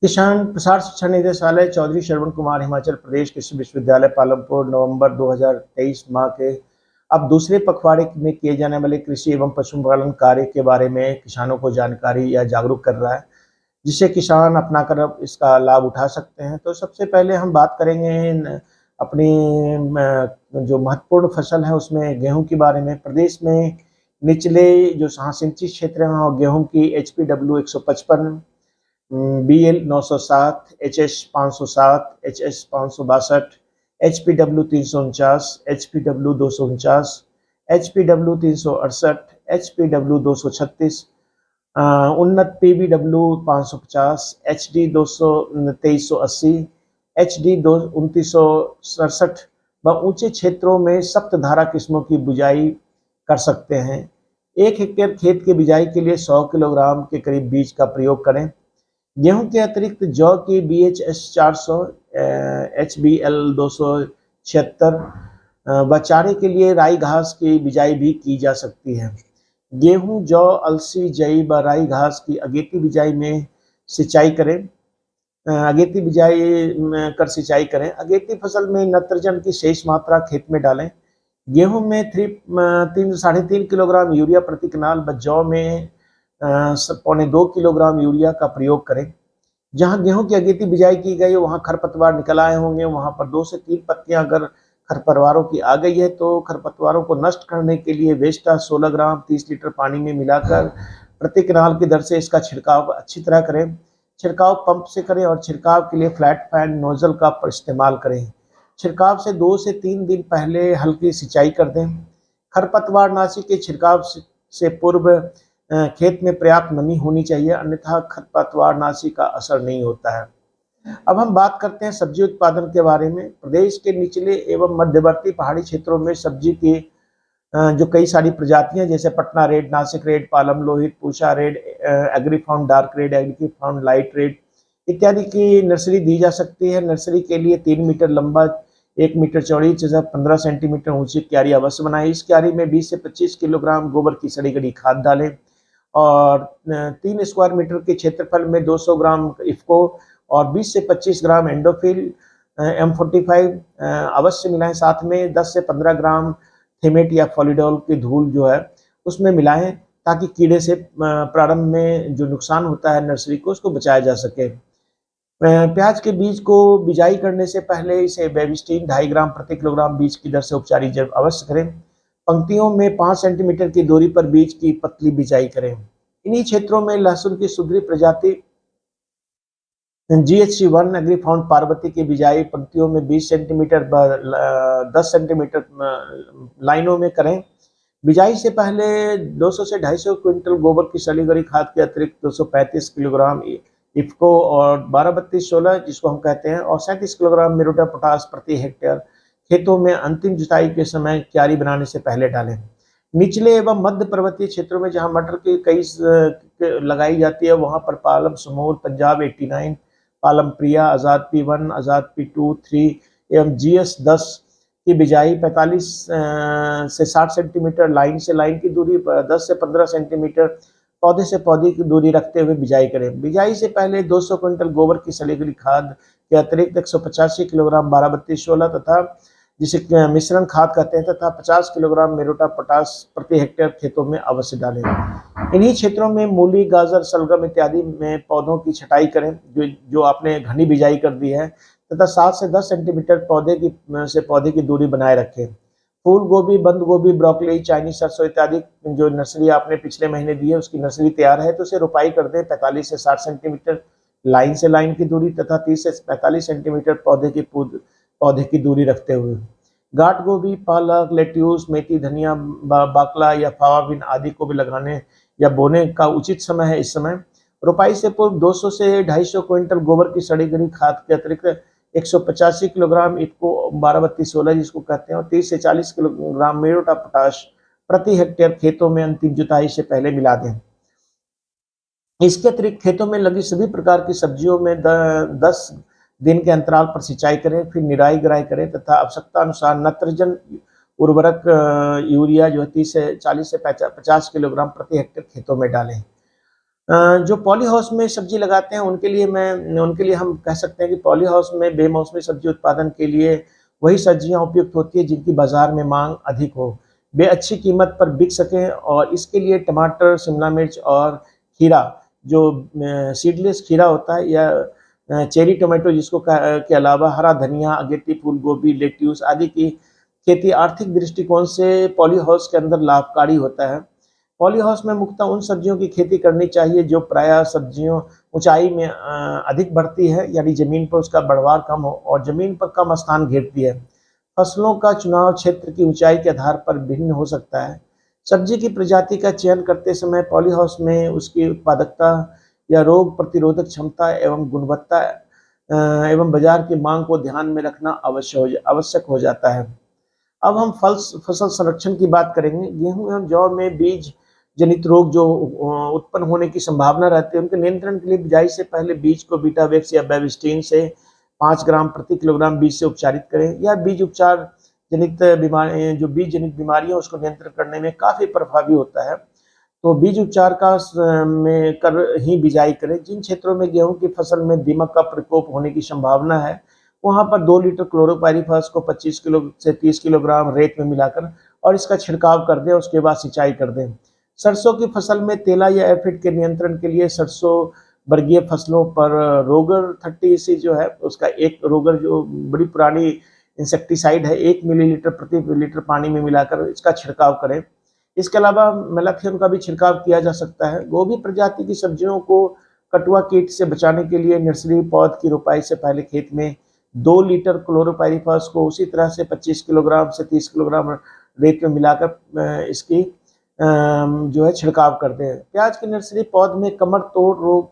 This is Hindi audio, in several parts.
किसान प्रसार शिक्षा निदेशालय चौधरी श्रवण कुमार हिमाचल प्रदेश कृषि विश्वविद्यालय पालमपुर नवंबर 2023 माह के अब दूसरे पखवाड़े में किए जाने वाले कृषि एवं पशुपालन कार्य के बारे में किसानों को जानकारी या जागरूक कर रहा है, जिससे किसान अपनाकर अब इसका लाभ उठा सकते हैं। तो सबसे पहले हम बात करेंगे अपनी जो महत्वपूर्ण फसल है उसमें गेहूं के बारे में। प्रदेश में निचले जो सिंचित क्षेत्र हैं वहाँ गेहूं की HPW 155, BL 907, HS 507, HS 562, HPW 349, HPW 249, HPW 368, HPW 236, उन्नत PBW 550, HD 2380, HD 2967 व ऊंचे क्षेत्रों में सप्तधारा किस्मों की बुआई कर सकते हैं। 1 हेक्टेयर खेत की बिजाई के लिए 100 किलोग्राम के करीब बीज का प्रयोग करें। गेहूं के अतिरिक्त जौ की BHS 400, HBL 276 व चारे के लिए राई घास की बिजाई भी की जा सकती है। गेहूं, जौ, अलसी, जई व राई घास की अगेती बिजाई में सिंचाई करें। अगेती बिजाई कर सिंचाई करें। अगेती फसल में नत्रजन की शेष मात्रा खेत में डालें। गेहूं में 3.5 किलोग्राम यूरिया प्रति कनाल व जौ में 1.25 किलोग्राम यूरिया का प्रयोग करें। जहां गेहूं की अगेती बिजाई की गई है वहां खरपतवार निकल आए होंगे, वहां पर 2 से 3 पत्तियां अगर खरपतवारों की आ गई है तो खरपतवारों को नष्ट करने के लिए वेस्टा 16 ग्राम 30 लीटर पानी में मिलाकर प्रति कनाल की दर से इसका छिड़काव अच्छी तरह करें। छिड़काव पंप से करें और छिड़काव के लिए फ्लैट फैन नोजल का इस्तेमाल करें। छिड़काव से 2 से 3 दिन पहले हल्की सिंचाई कर दें। खरपतवार नाशी के छिड़काव से पूर्व खेत में पर्याप्त नमी होनी चाहिए, अन्यथा खरपतवार नाशी का असर नहीं होता है। अब हम बात करते हैं सब्जी उत्पादन के बारे में। प्रदेश के निचले एवं मध्यवर्ती पहाड़ी क्षेत्रों में सब्जी की जो कई सारी प्रजातियां जैसे Patna red, Nashik red, Palam Lohit, Pusa red, Agrifound dark red, Agrifound light red इत्यादि की नर्सरी दी जा सकती है। नर्सरी के लिए 3 मीटर लंबा, 1 मीटर चौड़ी, 15 सेंटीमीटर ऊंची क्यारी अवश्य बनाएं। इस क्यारी में 20 से 25 किलोग्राम गोबर की सड़ी गली खाद डालें और 3 स्क्वायर मीटर के क्षेत्रफल में 200 ग्राम इफ्को और 20 से 25 ग्राम एंडोफिल M45 अवश्य मिलाएं। साथ में 10 से 15 ग्राम थेमेट या फॉलीडॉल की धूल जो है उसमें मिलाएं, ताकि कीड़े से प्रारंभ में जो नुकसान होता है नर्सरी को उसको बचाया जा सके। प्याज के बीज को बिजाई करने से पहले इसे बेबिस्टीन 2.5 ग्राम प्रति किलोग्राम बीज की दर से उपचारित अवश्य करें। पंक्तियों में 5 सेंटीमीटर की दूरी पर बीज की पतली बिजाई करें। इन्हीं क्षेत्रों में लहसुन की सुधरी प्रजाति GHC1 एग्रीफाउंड पार्वती की बिजाई पंक्तियों में 20 सेंटीमीटर 10 सेंटीमीटर लाइनों में करें। बिजाई से पहले 200 से 250 क्विंटल गोबर की सड़ी गली खाद के अतिरिक्त 235 किलोग्राम इफ्को और 12-32-16 जिसको हम कहते हैं और 37 किलोग्राम मिरोटा पोटास प्रति हेक्टेयर खेतों में अंतिम जुताई के समय क्यारी बनाने से पहले डालें। निचले एवं मध्य पर्वतीय क्षेत्रों में जहां मटर की कई लगाई जाती है वहां पर पालम समूल, पंजाब 89, पालम प्रिया, आजाद P1, आजाद P2, 3 एवं GS 10 की बिजाई 45 से 60 सेंटीमीटर लाइन से लाइन की दूरी, 10 से 15 सेंटीमीटर पौधे से पौधे की दूरी रखते हुए बिजाई करें। बिजाई से पहले 200 क्विंटल गोबर की सड़ी गली खाद के अतिरिक्त 185 किलोग्राम 12-32-16 तथा जिसे मिश्रण खाद कहते हैं तथा 50 किलोग्राम मेरोटा पोटास प्रति हेक्टेयर खेतों में अवश्य डालें। इन्हीं क्षेत्रों में मूली, गाजर, शलगम इत्यादि में पौधों की छटाई करें जो आपने घनी बिजाई कर दी है तथा 7 से 10 सेंटीमीटर पौधे की दूरी बनाए रखें। फूल गोभी, बंद गोभी, ब्रोकली, चाइनीज सरसों इत्यादि जो नर्सरी आपने पिछले महीने दी है उसकी नर्सरी तैयार है तो उसे रोपाई कर दें। 45 से 60 सेंटीमीटर लाइन से लाइन की दूरी तथा 30 से 45 सेंटीमीटर पौधे की दूरी रखते हुए। गांठ गोभी, पालक, लेट्यूस, मेथी, धनिया, बाकला या फावा बीन आदि को भी लगाने या बोने का उचित समय है। इस समय रोपाई से पूर्व 200 से 250 क्विंटल गोबर की सड़ी गली खाद के अतिरिक्त 185 किलोग्राम इफ्को 12-32-16 जिसको कहते हैं और 30 से 40 किलोग्राम मेरोटा पोटाश प्रति हेक्टेयर खेतों में अंतिम जुताई से पहले मिला दें। इसके अतिरिक्त खेतों में लगी सभी प्रकार की सब्जियों में 10 दिन के अंतराल पर सिंचाई करें, फिर निराई गुड़ाई करें तथा आवश्यकता अनुसार नत्रजन उर्वरक यूरिया जो है 30 से 40 से 50 किलोग्राम प्रति हेक्टेयर खेतों में डालें। जो पॉली हाउस में सब्जी लगाते हैं उनके लिए हम कह सकते हैं कि पॉली हाउस में बेमौसमी सब्जी उत्पादन के लिए वही सब्जियां उपयुक्त होती है जिनकी बाजार में मांग अधिक हो, वे अच्छी कीमत पर बिक सकें। और इसके लिए टमाटर, शिमला मिर्च और खीरा, जो सीडलेस खीरा होता है, या चेरी टोमेटो जिसको के अलावा हरा धनिया, अगेती फूल गोभी, लेट्यूस आदि की खेती आर्थिक दृष्टिकोण से पॉली हाउस के अंदर लाभकारी होता है। पॉली हाउस में मुख्यतः उन सब्जियों की खेती करनी चाहिए जो प्रायः सब्जियों ऊंचाई में अधिक बढ़ती है, यानी जमीन पर उसका बढ़वार कम हो और जमीन पर कम स्थान घेरती है। फसलों का चुनाव क्षेत्र की ऊंचाई के आधार पर भिन्न हो सकता है। सब्जी की प्रजाति का चयन करते समय पॉली हाउस में उसकी उत्पादकता या रोग प्रतिरोधक क्षमता एवं गुणवत्ता एवं बाजार की मांग को ध्यान में रखना आवश्यक हो जाता है। अब हम फसल संरक्षण की बात करेंगे। गेहूं एवं जौ में बीज जनित रोग जो उत्पन्न होने की संभावना रहती है, उनके नियंत्रण के लिए बिजाई से पहले बीज को बीटावेक्स या बेविस्टीन से 5 ग्राम प्रति किलोग्राम बीज से उपचारित करें। यह बीज उपचार जनित बीमारी, जो बीज जनित बीमारी है उसको नियंत्रण करने में काफ़ी प्रभावी होता है। तो बीज उपचार में कर ही बिजाई करें। जिन क्षेत्रों में गेहूं की फसल में दीमक का प्रकोप होने की संभावना है, वहां पर 2 लीटर क्लोरोपाइरीफास को 25 किलो से 30 किलोग्राम रेत में मिलाकर और इसका छिड़काव कर दें, उसके बाद सिंचाई कर दें। सरसों की फसल में तेला या एफिड के नियंत्रण के लिए सरसों वर्गीय फसलों पर रोगर 30 जो है उसका एक रोगर, जो बड़ी पुरानी इंसेक्टिसाइड है, 1 मिलीलीटर प्रति लीटर पानी में मिलाकर इसका छिड़काव करें। इसके अलावा मेलाथियन का भी छिड़काव किया जा सकता है। गोभी प्रजाति की सब्जियों को कटुआ कीट से बचाने के लिए नर्सरी पौध की रोपाई से पहले खेत में 2 लीटर क्लोरोपाइरीफास को उसी तरह से 25 किलोग्राम से 30 किलोग्राम रेत में मिलाकर इसकी जो है छिड़काव करते हैं। प्याज की नर्सरी पौध में कमर तोड़ रोग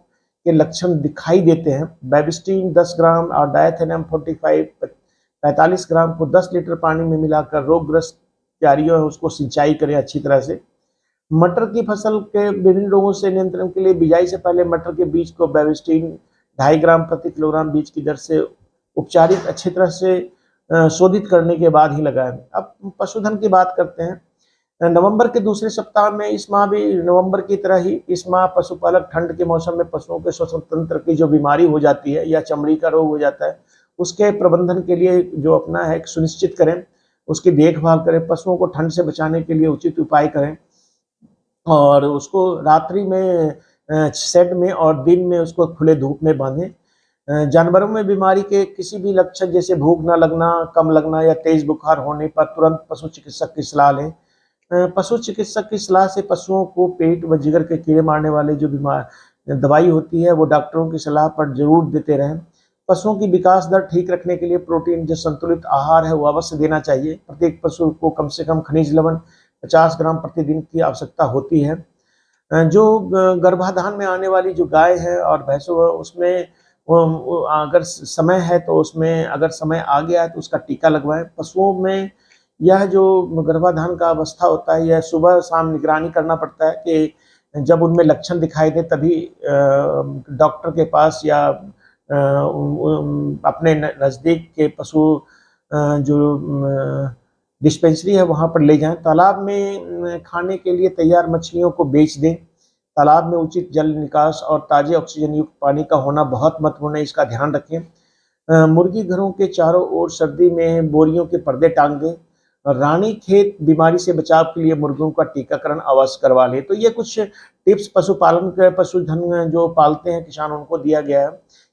के लक्षण दिखाई देते हैं। बेबिस्टीन 10 ग्राम और डायथेनम 45 ग्राम को 10 लीटर पानी में मिलाकर रोगग्रस्त क्यारियों है उसको सिंचाई करें अच्छी तरह से। मटर की फसल के विभिन्न रोगों से नियंत्रण के लिए बिजाई से पहले मटर के बीज को बेबिस्टीन 2.5 ग्राम प्रति किलोग्राम बीज की दर से उपचारित अच्छी तरह से शोधित करने के बाद ही लगाएं। अब पशुधन की बात करते हैं। नवंबर के दूसरे सप्ताह में, इस माह भी नवंबर की तरह ही इस माह पशुपालक ठंड के मौसम में पशुओं के श्वसन तंत्र की जो बीमारी हो जाती है या चमड़ी का रोग हो जाता है, उसके प्रबंधन के लिए जो अपना है सुनिश्चित करें, उसकी देखभाल करें, पशुओं को ठंड से बचाने के लिए उचित उपाय करें और उसको रात्रि में शेड में और दिन में उसको खुले धूप में बांधें। जानवरों में बीमारी के किसी भी लक्षण जैसे भूख न लगना, कम लगना या तेज बुखार होने पर तुरंत पशु चिकित्सक की सलाह लें। पशु चिकित्सक की सलाह से पशुओं को पेट व जिगर के कीड़े मारने वाले जो दवाई होती है वो डॉक्टरों की सलाह पर जरूर देते रहें। पशुओं की विकास दर ठीक रखने के लिए प्रोटीन जो संतुलित आहार है वो अवश्य देना चाहिए। प्रत्येक पशु को कम से कम खनिज लवण 50 ग्राम प्रतिदिन की आवश्यकता होती है। जो गर्भाधान में आने वाली जो गाय है और भैंसों है, उसमें अगर समय है तो उसमें, अगर समय आ गया है तो उसका टीका लगवाएं। पशुओं में यह जो गर्भाधान का अवस्था होता है, यह सुबह शाम निगरानी करना पड़ता है कि जब उनमें लक्षण दिखाई दे तभी डॉक्टर के पास या अपने नज़दीक के पशु जो डिस्पेंसरी है वहाँ पर ले जाएं। तालाब में खाने के लिए तैयार मछलियों को बेच दें। तालाब में उचित जल निकास और ताज़े ऑक्सीजन युक्त पानी का होना बहुत महत्वपूर्ण है, इसका ध्यान रखें। मुर्गी घरों के चारों ओर सर्दी में बोरियों के पर्दे टांग दें। रानीखेत बीमारी से बचाव के लिए मुर्गियों का टीकाकरण अवश्य करवा लें। तो ये कुछ टिप्स पशुपालन के, पशुधन जो पालते हैं किसान, उनको दिया गया है।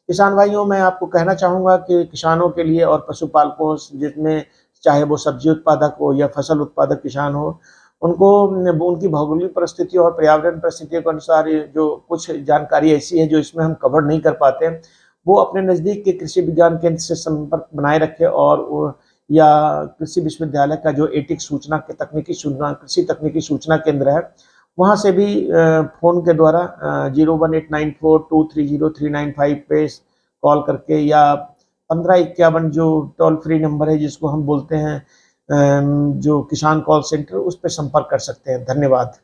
किसान भाइयों, मैं आपको कहना चाहूँगा कि किसानों के लिए और पशुपालकों, जिसमें चाहे वो सब्जी उत्पादक हो या फसल उत्पादक किसान हो, उनको उनकी भौगोलिक परिस्थितियों और पर्यावरण परिस्थितियों के अनुसार जो कुछ जानकारी ऐसी है जो इसमें हम कवर नहीं कर पाते हैं, वो अपने नज़दीक के कृषि विज्ञान केंद्र से संपर्क बनाए रखें और या कृषि विश्वविद्यालय का जो एटिक सूचना के कृषि तकनीकी सूचना केंद्र है, वहाँ से भी फ़ोन के द्वारा 018942303995 पे कॉल करके या 1551 जो टोल फ्री नंबर है जिसको हम बोलते हैं जो किसान कॉल सेंटर, उस पर संपर्क कर सकते हैं। धन्यवाद।